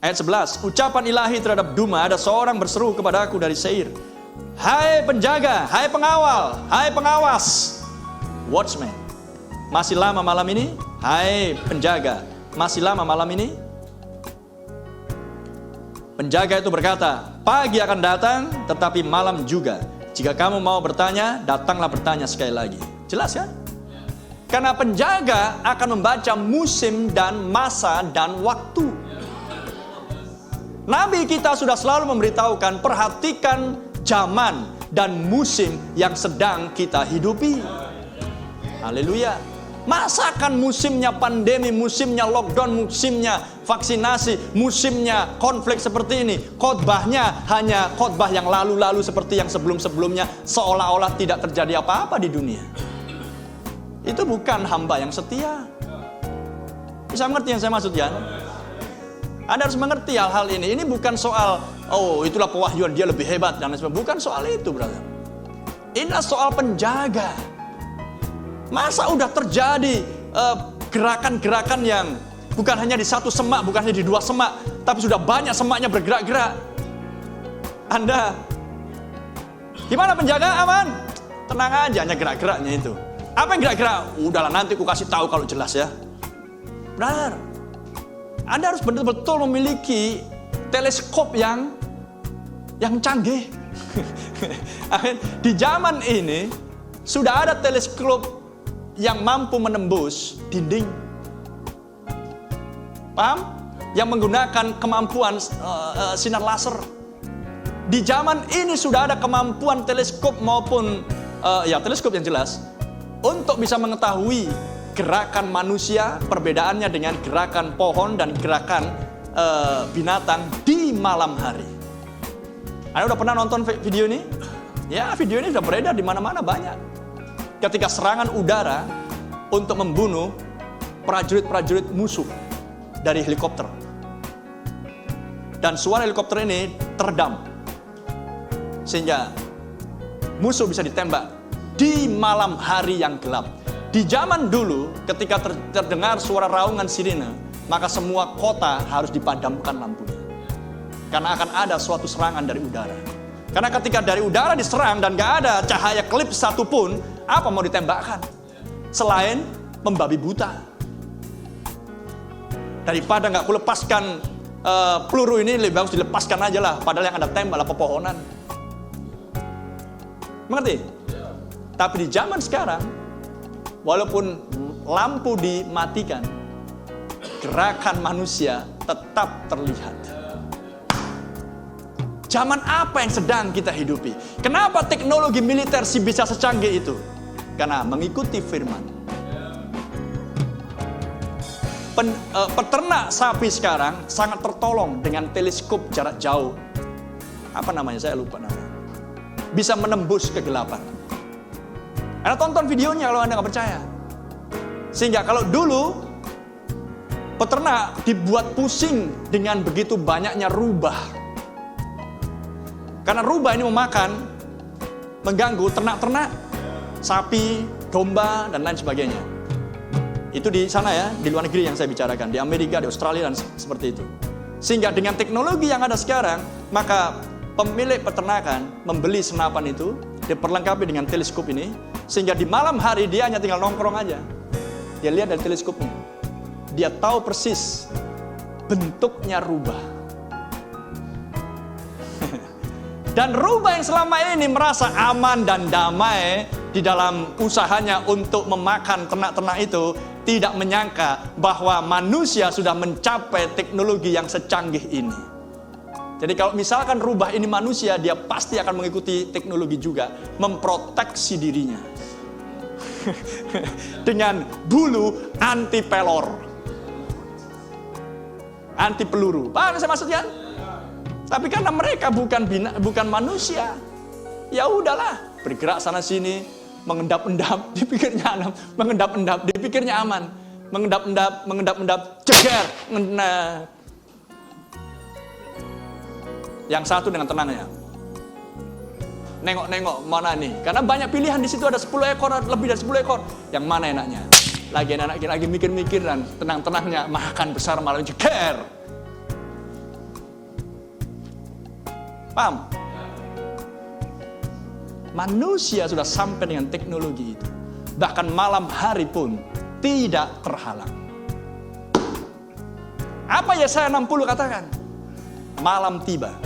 Ayat 11, ucapan ilahi terhadap Duma, ada seorang berseru kepadaku dari Seir. Hai penjaga, hai pengawal, hai pengawas, watchman, masih lama malam ini? Hai penjaga, masih lama malam ini? Penjaga itu berkata, pagi akan datang, tetapi malam juga. Jika kamu mau bertanya, datanglah bertanya sekali lagi. Jelas kan? Karena penjaga akan membaca musim dan masa dan waktu. Nabi kita sudah selalu memberitahukan, perhatikan zaman dan musim yang sedang kita hidupi. Haleluya. Masakan musimnya pandemi, musimnya lockdown, musimnya vaksinasi, musimnya konflik seperti ini, khotbahnya hanya khotbah yang lalu-lalu seperti yang sebelum-sebelumnya, seolah-olah tidak terjadi apa-apa di dunia. Itu bukan hamba yang setia. Bisa mengerti yang saya maksud ya? Anda harus mengerti hal-hal ini. Ini bukan soal, oh itulah pewahyuan, dia lebih hebat dan lain sebagainya. Bukan soal itu, brother. Ini soal penjaga. Masa udah terjadi gerakan-gerakan yang bukan hanya di satu semak, bukan hanya di dua semak, tapi sudah banyak semaknya bergerak-gerak. Anda, gimana penjaga? Aman? Tenang aja, hanya gerak-geraknya itu. Apa yang gerak-gerak? Udahlah nanti aku kasih tahu kalau jelas ya. Benar. Anda harus betul-betul memiliki teleskop yang canggih. Di zaman ini sudah ada teleskop yang mampu menembus dinding. Paham? Yang menggunakan kemampuan sinar laser. Di zaman ini sudah ada kemampuan teleskop maupun teleskop yang jelas untuk bisa mengetahui gerakan manusia, perbedaannya dengan gerakan pohon dan gerakan binatang di malam hari. Anda udah pernah nonton video ini? Ya, video ini sudah beredar di mana-mana banyak. Ketika serangan udara untuk membunuh prajurit-prajurit musuh dari helikopter. Dan suara helikopter ini teredam. Sehingga musuh bisa ditembak di malam hari yang gelap. Di zaman dulu ketika terdengar suara raungan sirine, maka semua kota harus dipadamkan lampunya. Karena akan ada suatu serangan dari udara. Karena ketika dari udara diserang dan gak ada cahaya klip satupun, apa mau ditembakkan? Selain membabi buta. Daripada gak aku lepaskan peluru ini, lebih bagus dilepaskan aja lah. Padahal yang ada tembak lah pepohonan. Mengerti? Tapi di zaman sekarang, walaupun lampu dimatikan, gerakan manusia tetap terlihat. Zaman apa yang sedang kita hidupi? Kenapa teknologi militer bisa secanggih itu? Karena mengikuti firman. Peternak sapi sekarang sangat tertolong dengan teleskop jarak jauh. Apa namanya? Saya lupa namanya. Bisa menembus kegelapan. Anda tonton videonya kalau Anda nggak percaya. Sehingga kalau dulu peternak dibuat pusing dengan begitu banyaknya rubah. Karena rubah ini mengganggu ternak-ternak, sapi, domba, dan lain sebagainya. Itu di sana ya, di luar negeri yang saya bicarakan, di Amerika, di Australia, dan seperti itu. Sehingga dengan teknologi yang ada sekarang, maka pemilik peternakan membeli senapan itu, diperlengkapi dengan teleskop ini, sehingga di malam hari dia hanya tinggal nongkrong aja. Dia lihat dari teleskopnya. Dia tahu persis bentuknya rubah. Dan rubah yang selama ini merasa aman dan damai di dalam usahanya untuk memakan ternak-ternak itu, tidak menyangka bahwa manusia sudah mencapai teknologi yang secanggih ini. Jadi kalau misalkan rubah ini manusia, dia pasti akan mengikuti teknologi juga, memproteksi dirinya dengan bulu anti pelor, anti peluru. Paham yang saya maksudnya? Tapi karena mereka bukan manusia, ya udahlah, bergerak sana sini, mengendap-endap, dipikirnya aman, mengendap-endap, dipikirnya aman, mengendap-endap, jeger, nah. Yang satu dengan tenangnya, nengok-nengok mana nih, karena banyak pilihan di situ, ada 10 ekor, lebih dari 10 ekor, yang mana enaknya? Lagi mikir-mikir dan tenang-tenangnya makan besar malah jeger. Paham? Manusia sudah sampai dengan teknologi itu. Bahkan malam hari pun tidak terhalang. Apa Yesaya 60 katakan? Malam tiba.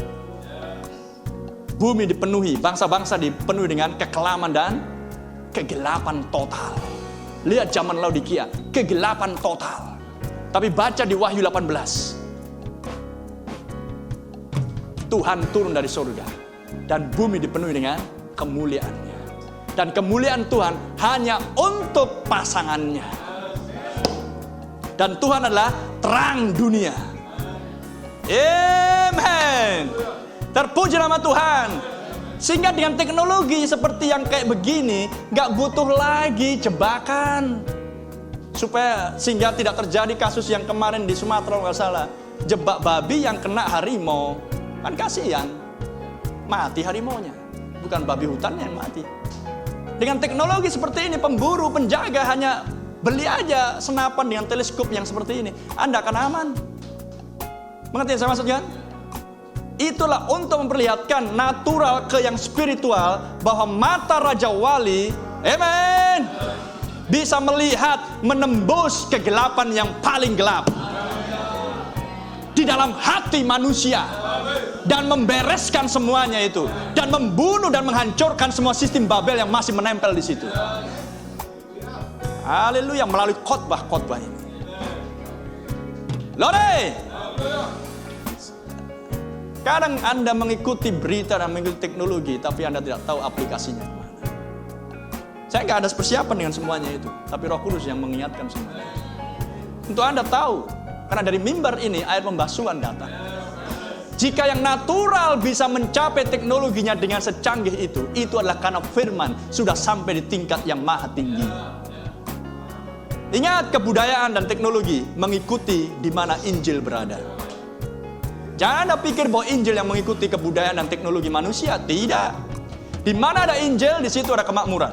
Bumi dipenuhi, bangsa-bangsa dipenuhi dengan kekelaman dan kegelapan total. Lihat zaman Laodikia, kegelapan total. Tapi baca di Wahyu 18. Tuhan turun dari surga dan bumi dipenuhi dengan kemuliaannya. Dan kemuliaan Tuhan hanya untuk pasangannya. Dan Tuhan adalah terang dunia. Amen. Terpuji nama Tuhan. Sehingga dengan teknologi seperti yang kayak begini, gak butuh lagi jebakan. Sehingga tidak terjadi kasus yang kemarin di Sumatera kalau nggak salah. Jebak babi yang kena harimau. Kan kasihan. Mati harimaunya. Bukan babi hutannya yang mati. Dengan teknologi seperti ini, pemburu, penjaga hanya beli aja senapan dengan teleskop yang seperti ini. Anda akan aman. Mengerti yang saya maksudnya? Itulah untuk memperlihatkan natural ke yang spiritual, bahwa mata Raja Wali, amen, bisa melihat, menembus kegelapan yang paling gelap di dalam hati manusia, dan membereskan semuanya itu, dan membunuh dan menghancurkan semua sistem Babel yang masih menempel di situ. Haleluya, melalui khotbah-khotbah ini. Lore, kadang Anda mengikuti berita dan mengikuti teknologi, tapi Anda tidak tahu aplikasinya kemana. Saya nggak ada persiapan dengan semuanya itu, tapi Roh Kudus yang mengingatkan semuanya. Untuk Anda tahu, karena dari mimbar ini air pembasuhan datang. Jika yang natural bisa mencapai teknologinya dengan secanggih itu adalah karena firman sudah sampai di tingkat yang maha tinggi. Ingat, kebudayaan dan teknologi mengikuti di mana Injil berada. Jangan Anda pikir bahwa Injil yang mengikuti kebudayaan dan teknologi manusia. Tidak. Di mana ada Injil, di situ ada kemakmuran.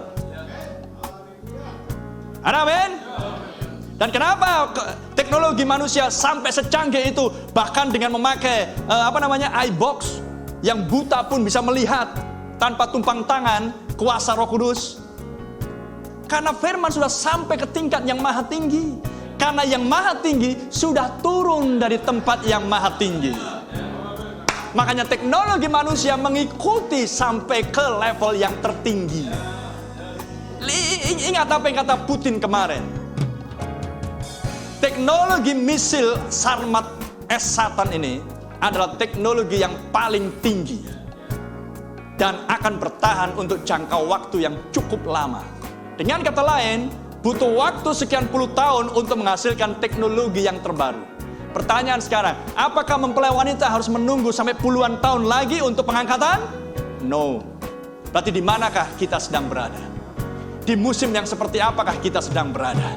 Amin. Dan kenapa teknologi manusia sampai secanggih itu, bahkan dengan memakai iBox yang buta pun bisa melihat tanpa tumpang tangan kuasa Roh Kudus? Karena firman sudah sampai ke tingkat yang maha tinggi. Karena yang maha tinggi sudah turun dari tempat yang maha tinggi. Makanya teknologi manusia mengikuti sampai ke level yang tertinggi. Ingat apa yang kata Putin kemarin? Teknologi misil Sarmat S-Satan ini adalah teknologi yang paling tinggi dan akan bertahan untuk jangka waktu yang cukup lama. Dengan kata lain, butuh waktu sekian puluh tahun untuk menghasilkan teknologi yang terbaru. Pertanyaan sekarang, apakah mempelai wanita harus menunggu sampai puluhan tahun lagi untuk pengangkatan? No. Berarti di manakah kita sedang berada? Di musim yang seperti apakah kita sedang berada?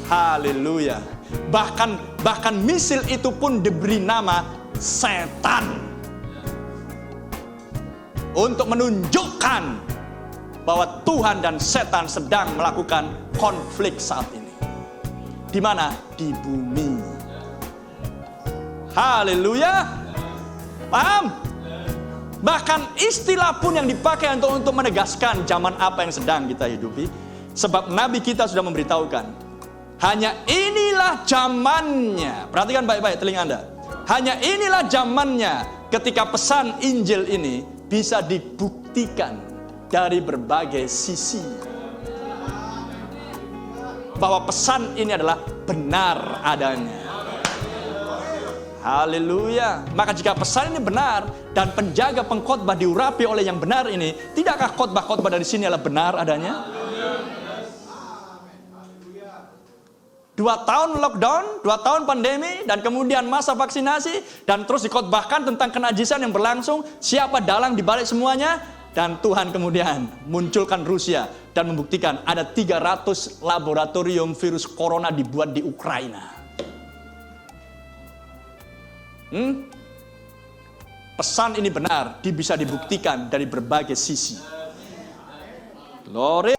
Haleluya. Bahkan misil itu pun diberi nama setan, untuk menunjukkan bahwa Tuhan dan setan sedang melakukan konflik saat ini. Di mana? Di bumi. Haleluya. Paham? Bahkan istilah pun yang dipakai untuk menegaskan zaman apa yang sedang kita hidupi. Sebab Nabi kita sudah memberitahukan, hanya inilah zamannya. Perhatikan baik-baik telinga Anda. Hanya inilah zamannya ketika pesan Injil ini bisa dibuktikan dari berbagai sisi, bahwa pesan ini adalah benar adanya. Haleluya. Maka jika pesan ini benar dan penjaga pengkhotbah diurapi oleh yang benar ini, tidakkah khotbah-khotbah dari sini adalah benar adanya? 2 tahun lockdown, 2 tahun pandemi, dan kemudian masa vaksinasi, dan terus dikhotbahkan tentang kenajisan yang berlangsung, siapa dalang di balik semuanya, dan Tuhan kemudian munculkan Rusia dan membuktikan ada 300 laboratorium virus corona dibuat di Ukraina. Pesan ini benar, bisa dibuktikan dari berbagai sisi. Glory.